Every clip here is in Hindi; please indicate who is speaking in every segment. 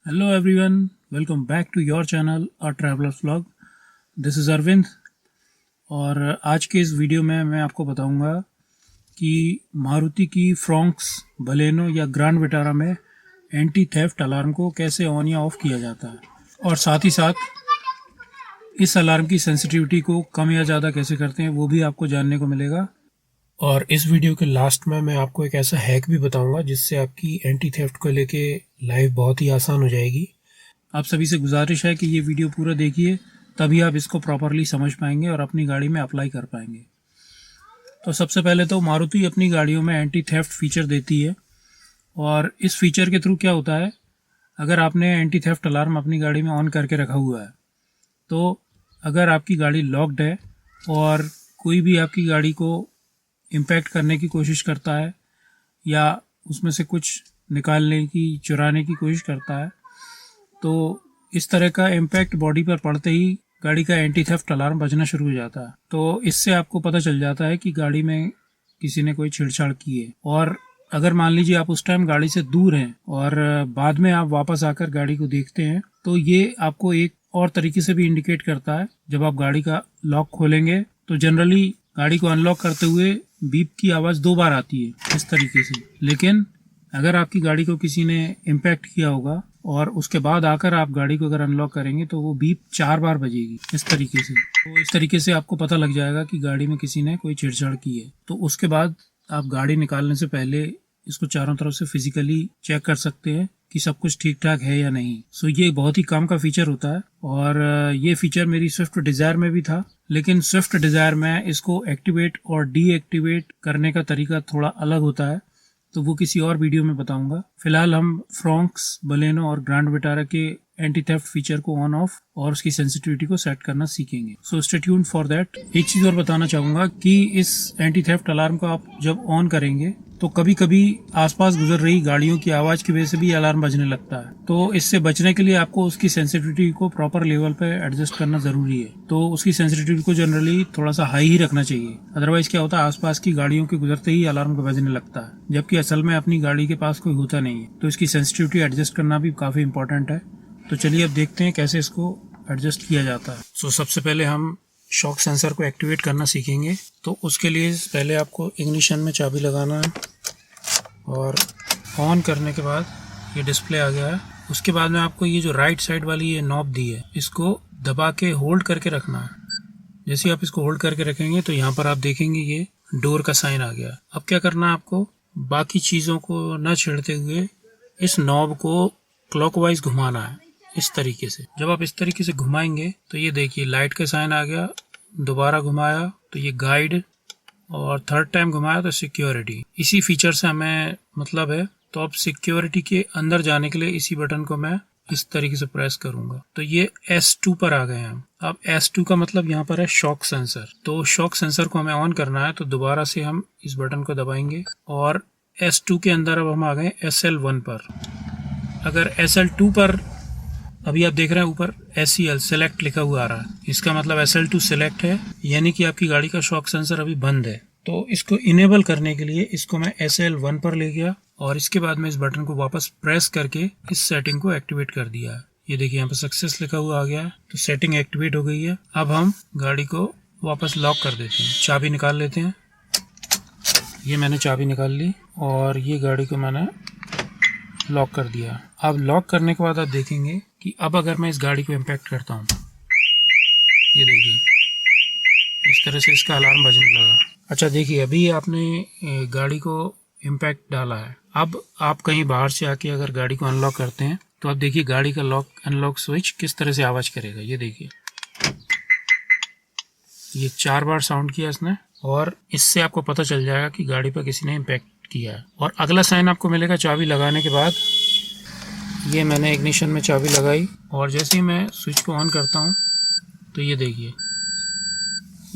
Speaker 1: Hello everyone, welcome back to your channel a traveller's vlog. This is Arvind और आज के इस वीडियो में मैं आपको बताऊंगा कि मारुति की फ्रॉन्क्स, बलेनो या ग्रैंड विटारा में एंटी थेफ्ट अलार्म को कैसे ऑन या ऑफ किया जाता है और साथ ही साथ इस अलार्म की सेंसिटिविटी को कम या ज़्यादा कैसे करते हैं वो भी आपको जानने को मिलेगा। और इस वीडियो के लास्ट में मैं आपको एक ऐसा हैक भी बताऊंगा जिससे आपकी एंटी थेफ्ट को लेके लाइफ बहुत ही आसान हो जाएगी। आप सभी से गुजारिश है कि ये वीडियो पूरा देखिए, तभी आप इसको प्रॉपरली समझ पाएंगे और अपनी गाड़ी में अप्लाई कर पाएंगे। तो सबसे पहले तो मारुति अपनी गाड़ियों में एंटी थेफ्ट फीचर देती है और इस फीचर के थ्रू क्या होता है, अगर आपने एंटी थेफ्ट अलार्म अपनी गाड़ी में ऑन करके रखा हुआ है तो अगर आपकी गाड़ी लॉक्ड है और कोई भी आपकी गाड़ी को इम्पैक्ट करने की कोशिश करता है या उसमें से कुछ निकालने की, चुराने की कोशिश करता है, तो इस तरह का इम्पैक्ट बॉडी पर पड़ते ही गाड़ी का एंटी थेफ्ट अलार्म बजना शुरू हो जाता है। तो इससे आपको पता चल जाता है कि गाड़ी में किसी ने कोई छेड़छाड़ की है। और अगर मान लीजिए आप उस टाइम गाड़ी से दूर हैं और बाद में आप वापस आकर गाड़ी को देखते हैं तो ये आपको एक और तरीके से भी इंडिकेट करता है। जब आप गाड़ी का लॉक खोलेंगे तो जनरली गाड़ी को अनलॉक करते हुए बीप की आवाज़ 2 बार आती है इस तरीके से, लेकिन अगर आपकी गाड़ी को किसी ने इम्पैक्ट किया होगा और उसके बाद आकर आप गाड़ी को अगर अनलॉक करेंगे तो वो बीप 4 बार बजेगी इस तरीके से। तो इस तरीके से आपको पता लग जाएगा कि गाड़ी में किसी ने कोई छेड़छाड़ की है। तो उसके बाद आप गाड़ी निकालने से पहले इसको चारों तरफ से फिजिकली चेक कर सकते हैं कि सब कुछ ठीक ठाक है या नहीं। सो ये बहुत ही काम का फीचर होता है और ये फीचर मेरी स्विफ्ट डिज़ायर में भी था, लेकिन स्विफ्ट डिज़ायर में इसको एक्टिवेट और डीएक्टिवेट करने का तरीका थोड़ा अलग होता है, तो वो किसी और वीडियो में बताऊंगा। फिलहाल हम फ्रॉन्क्स, बलेनो और ग्रैंड विटारा के एंटी थेफ्ट फीचर को ऑन ऑफ और उसकी सेंसिटिविटी को सेट करना सीखेंगे। So stay tuned for that. एक चीज़ और बताना चाहूँगा कि इस एंटी थेफ्ट अलार्म को आप जब ऑन करेंगे तो कभी कभी आसपास गुजर रही गाड़ियों की आवाज़ की वजह से भी अलार्म बजने लगता है। तो इससे बचने के लिए आपको उसकी सेंसिटिविटी को प्रॉपर लेवल पे एडजस्ट करना ज़रूरी है। तो उसकी सेंसिटिविटी को जनरली थोड़ा सा हाई ही रखना चाहिए, अदरवाइज क्या होता है आसपास की गाड़ियों के गुजरते ही अलार्म को बजने लगता है, जबकि असल में अपनी गाड़ी के पास कोई होता नहीं है। तो इसकी सेंसिटिविटी एडजस्ट करना भी काफ़ी इंपॉर्टेंट है। तो चलिए अब देखते हैं कैसे इसको एडजस्ट किया जाता है। सो सबसे पहले हम शॉक सेंसर को एक्टिवेट करना सीखेंगे। तो उसके लिए पहले आपको इग्निशन में चाबी लगाना है और ऑन करने के बाद ये डिस्प्ले आ गया है। उसके बाद में आपको ये जो राइट साइड वाली ये नॉब दी है इसको दबा के होल्ड करके रखना है। जैसे आप इसको होल्ड करके रखेंगे तो यहाँ पर आप देखेंगे ये डोर का साइन आ गया। अब क्या करना है आपको, बाकी चीज़ों को न छेड़ते हुए इस नॉब को क्लॉकवाइज घुमाना है इस तरीके से। जब आप इस तरीके से घुमाएंगे तो ये देखिए लाइट का साइन आ गया, दोबारा घुमाया तो ये गाइड और थर्ड टाइम घुमाया तो सिक्योरिटी। इसी फीचर से हमें मतलब है। तो अब सिक्योरिटी के अंदर जाने के लिए इसी बटन को मैं इस तरीके से प्रेस करूंगा तो ये S2 पर आ गए हैं। अब S2 का मतलब यहाँ पर है शॉक सेंसर। तो शॉक सेंसर को हमें ऑन करना है तो दोबारा से हम इस बटन को दबाएंगे और S2 के अंदर अब हम आ गए SL1 पर। अगर SL2 पर अभी आप देख रहे हैं ऊपर SEL सेलेक्ट लिखा हुआ आ रहा है, इसका मतलब SL2 सेलेक्ट है, यानी कि आपकी गाड़ी का शॉक सेंसर अभी बंद है। तो इसको इनेबल करने के लिए इसको मैं SL1 पर ले गया और इसके बाद में इस बटन को वापस प्रेस करके इस सेटिंग को एक्टिवेट कर दिया। ये देखिए यहाँ पर सक्सेस लिखा हुआ आ गया है, तो सेटिंग एक्टिवेट हो गई है। अब हम गाड़ी को वापस लॉक कर देते हैं, चाबी निकाल लेते हैं। ये मैंने चाबी निकाल ली और ये गाड़ी को मैंने लॉक कर दिया। अब लॉक करने के बाद आप देखेंगे कि अब अगर मैं इस गाड़ी को इम्पैक्ट करता हूँ, ये देखिए इस तरह से इसका अलार्म बजने लगा। अच्छा देखिए अभी आपने गाड़ी को इम्पैक्ट डाला है। अब आप कहीं बाहर से आके अगर गाड़ी को अनलॉक करते हैं तो आप देखिए गाड़ी का लॉक अनलॉक स्विच किस तरह से आवाज़ करेगा। ये देखिए ये 4 बार साउंड किया इसने और इससे आपको पता चल जाएगा कि गाड़ी पर किसी ने इम्पैक्ट किया है। और अगला साइन आपको मिलेगा चाबी लगाने के बाद। ये मैंने इग्निशन में चाबी लगाई और जैसे ही मैं स्विच को ऑन करता हूँ तो ये देखिए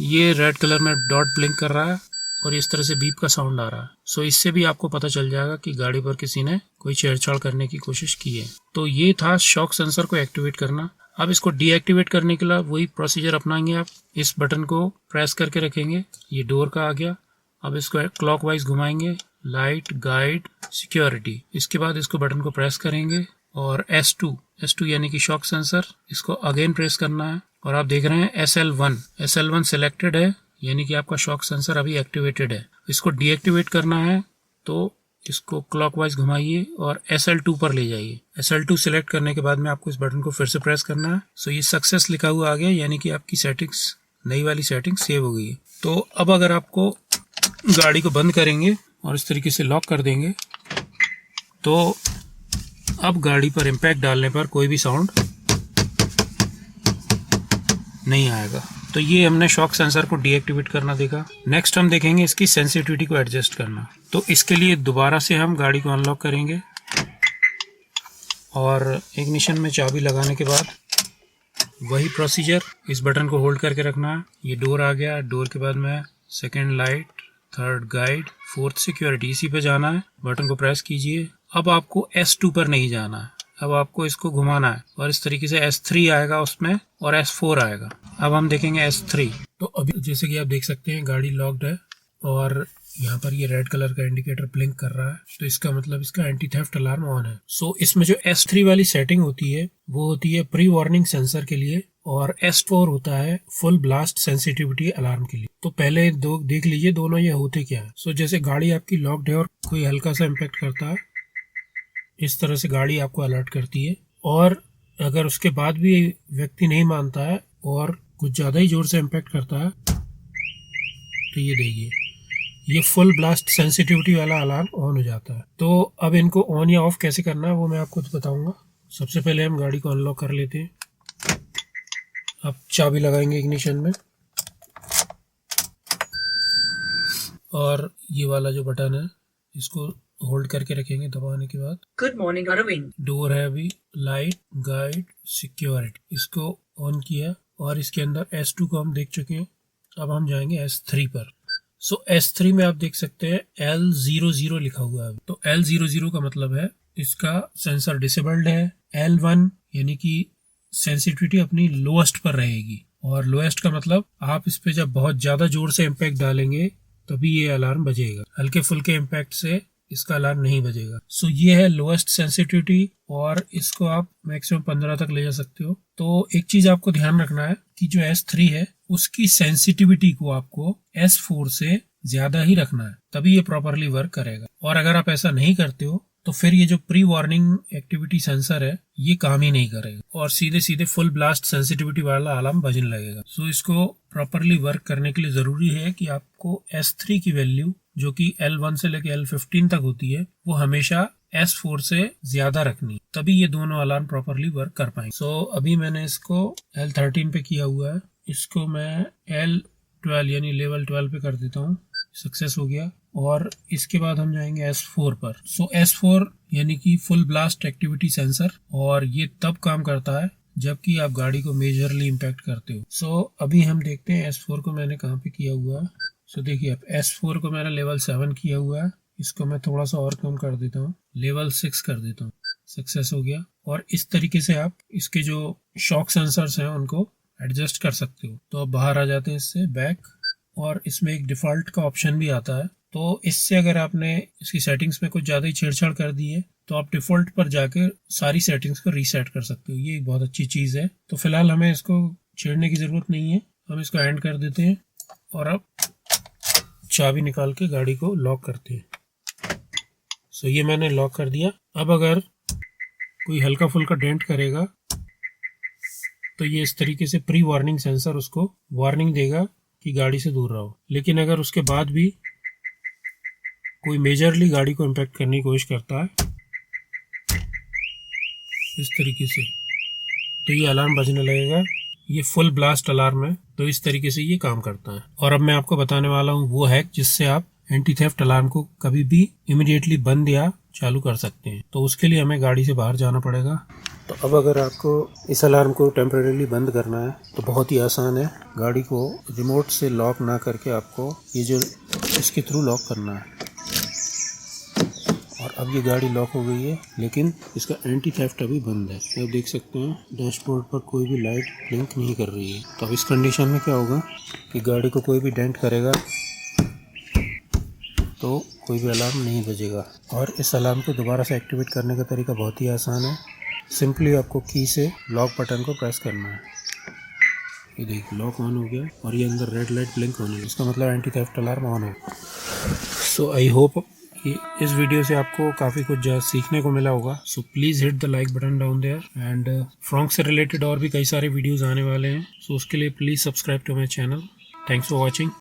Speaker 1: ये रेड कलर में डॉट ब्लिंक कर रहा है और इस तरह से बीप का साउंड आ रहा है। सो इससे भी आपको पता चल जाएगा कि गाड़ी पर किसी ने कोई छेड़छाड़ करने की कोशिश की है। तो ये था शॉक सेंसर को एक्टिवेट करना। अब इसको डीएक्टिवेट करने के लिए वही प्रोसीजर अपनाएंगे आप। इस बटन को प्रेस करके रखेंगे, ये डोर का आ गया। अब इसको क्लॉकवाइज घुमाएंगे, लाइट, गाइड, सिक्योरिटी। इसके बाद इसको बटन को प्रेस करेंगे और S2 यानी कि शॉक सेंसर, इसको अगेन प्रेस करना है और आप देख रहे हैं SL1 सिलेक्टेड है, यानी कि आपका शॉक सेंसर अभी एक्टिवेटेड है। इसको डीएक्टिवेट करना है तो इसको क्लॉकवाइज घुमाइए और SL2 पर ले जाइए। SL2 सिलेक्ट करने के बाद में आपको इस बटन को फिर से प्रेस करना है। सो ये सक्सेस लिखा हुआ आ गया, यानी कि आपकी सेटिंग्स, नई वाली सेटिंग सेव हो गई है। तो अब अगर आपको गाड़ी को बंद करेंगे और इस तरीके से लॉक कर देंगे तो अब गाड़ी पर इम्पैक्ट डालने पर कोई भी साउंड नहीं आएगा। तो ये हमने शॉक सेंसर को डीएक्टिवेट करना देखा। नेक्स्ट हम देखेंगे इसकी सेंसिटिविटी को एडजस्ट करना। तो इसके लिए दोबारा से हम गाड़ी को अनलॉक करेंगे और इग्निशन में चाबी लगाने के बाद वही प्रोसीजर, इस बटन को होल्ड करके रखना है। ये डोर आ गया, डोर के बाद में second light, third guide, fourth security, इसी पे जाना है। बटन को प्रेस कीजिए। अब आपको S2 पर नहीं जाना है, अब आपको इसको घुमाना है और इस तरीके से S3 आएगा उसमें और S4 आएगा। अब हम देखेंगे S3। तो अभी जैसे कि आप देख सकते हैं गाड़ी लॉक्ड है और यहाँ पर ये रेड कलर का इंडिकेटर ब्लिंक कर रहा है, तो इसका मतलब इसका एंटी थेफ्ट अलार्म ऑन है। सो इसमें जो S3 वाली सेटिंग होती है वो होती है प्री वार्निंग सेंसर के लिए और S4 होता है फुल ब्लास्ट सेंसिटिविटी अलार्म के लिए। तो पहले दो देख लीजिए दोनों ये होते क्या है। सो जैसे गाड़ी आपकी लॉक्ड है और कोई हल्का सा इम्पैक्ट करता है, इस तरह से गाड़ी आपको अलर्ट करती है। और अगर उसके बाद भी व्यक्ति नहीं मानता है और कुछ ज़्यादा ही जोर से इम्पैक्ट करता है तो ये देखिए, ये फुल ब्लास्ट सेंसिटिविटी वाला अलार्म ऑन हो जाता है। तो अब इनको ऑन या ऑफ कैसे करना है वो मैं आपको बताऊंगा। सबसे पहले हम गाड़ी को अनलॉक कर लेते हैं। अब चाबी लगाएंगे इग्निशन में और ये वाला जो बटन है इसको होल्ड करके रखेंगे दबाने के बाद।
Speaker 2: Good morning Arvind.
Speaker 1: डोर है अभी, लाइट, गाइड, सिक्योरिटी, इसको ऑन किया और इसके अंदर S2 को हम देख चुके हैं। अब हम जाएंगे S3 पर। सो S3 में आप देख सकते हैं L00 लिखा हुआ है। तो L00 का मतलब है इसका सेंसर डिसेबल्ड है। L1 यानी कि सेंसिटिविटी अपनी लोएस्ट पर रहेगी और लोएस्ट का मतलब आप इस पे जब बहुत ज्यादा जोर से इम्पैक्ट डालेंगे तभी ये अलार्म बजेगा, हल्के फुल्के इम्पैक्ट से इसका अलार्म नहीं बजेगा। सो ये है लोएस्ट सेंसिटिविटी और इसको आप मैक्सिमम 15 तक ले जा सकते हो। तो एक चीज आपको ध्यान रखना है कि जो S3 है उसकी सेंसिटिविटी को आपको S4 से ज्यादा ही रखना है, तभी ये प्रॉपरली वर्क करेगा। और अगर आप ऐसा नहीं करते हो तो फिर ये जो प्री वार्निंग एक्टिविटी सेंसर है ये काम ही नहीं करेगा और सीधे सीधे फुल ब्लास्ट सेंसिटिविटी वाला अलार्म बजने लगेगा। सो इसको प्रॉपरली वर्क करने के लिए जरूरी है कि आपको S3 की वैल्यू जो कि L1 से लेकर L15 तक होती है वो हमेशा S4 से ज्यादा रखनी, तभी ये दोनों अलार्म प्रॉपरली वर्क कर पाएंगे। सो अभी मैंने इसको L13 पे किया हुआ है, इसको मैं L12 यानी लेवल 12 पे कर देता हूँ। सक्सेस हो गया और इसके बाद हम जाएंगे S4 पर। सो S4 यानी कि फुल ब्लास्ट एक्टिविटी सेंसर, और ये तब काम करता है जबकि आप गाड़ी को मेजरली इम्पैक्ट करते हो। सो अभी हम देखते हैं S4 को मैंने कहाँ पे किया हुआ है। सो देखिए अब S4 को मैंने लेवल 7 किया हुआ है, इसको मैं थोड़ा सा और कम कर देता हूँ, लेवल 6 कर देता हूँ। सक्सेस हो गया। और इस तरीके से आप इसके जो शॉक सेंसर्स हैं उनको एडजस्ट कर सकते हो। तो अब बाहर आ जाते हैं इससे बैक, और इसमें एक डिफॉल्ट का ऑप्शन भी आता है। तो इससे अगर आपने इसकी सेटिंग्स में कुछ ज़्यादा ही छेड़छाड़ कर दी है तो आप डिफॉल्ट पर जाकर सारी सेटिंग्स को रीसेट कर सकते हो। ये एक बहुत अच्छी चीज़ है। तो फिलहाल हमें इसको छेड़ने की ज़रूरत नहीं है, हम इसको एंड कर देते हैं और अब चाबी निकाल के गाड़ी को लॉक करते हैं। सो ये मैंने लॉक कर दिया। अब अगर कोई हल्का फुल्का डेंट करेगा तो ये इस तरीके से प्री वार्निंग सेंसर उसको वार्निंग देगा कि गाड़ी से दूर रहो। लेकिन अगर उसके बाद भी कोई मेजरली गाड़ी को इम्पैक्ट करने की कोशिश करता है इस तरीके से, तो ये अलार्म बजने लगेगा। ये फुल ब्लास्ट अलार्म है, तो इस तरीके से ये काम करता है। और अब मैं आपको बताने वाला हूँ वो हैक जिससे आप एंटी थेफ्ट अलार्म को कभी भी इमीडिएटली बंद या चालू कर सकते हैं। तो उसके लिए हमें गाड़ी से बाहर जाना पड़ेगा। तो अब अगर आपको इस अलार्म को टेम्परेरीली बंद करना है तो बहुत ही आसान है। गाड़ी को रिमोट से लॉक ना करके आपको ये जो इसके थ्रू लॉक करना है। और अब ये गाड़ी लॉक हो गई है, लेकिन इसका एंटी थेफ्ट अभी बंद है। आप देख सकते हैं डैशबोर्ड पर कोई भी लाइट ब्लिंक नहीं कर रही है। तो अब इस कंडीशन में क्या होगा कि गाड़ी को कोई भी डेंट करेगा तो कोई भी अलार्म नहीं बजेगा। और इस अलार्म को दोबारा से एक्टिवेट करने का तरीका बहुत ही आसान है। सिंपली आपको की से लॉक बटन को प्रेस करना है। ये देखिए लॉक ऑन हो गया और ये अंदर रेड लाइट ब्लिंक होनी है, इसका मतलब एंटी थेफ्ट अलार्म ऑन हो। सो आई होप कि इस वीडियो से आपको काफ़ी कुछ सीखने को मिला होगा। So please hit the like button down there and फ्रॉन्क से रिलेटेड और भी कई सारे वीडियोज़ आने वाले हैं। सो उसके लिए please subscribe to my channel. Thanks for watching.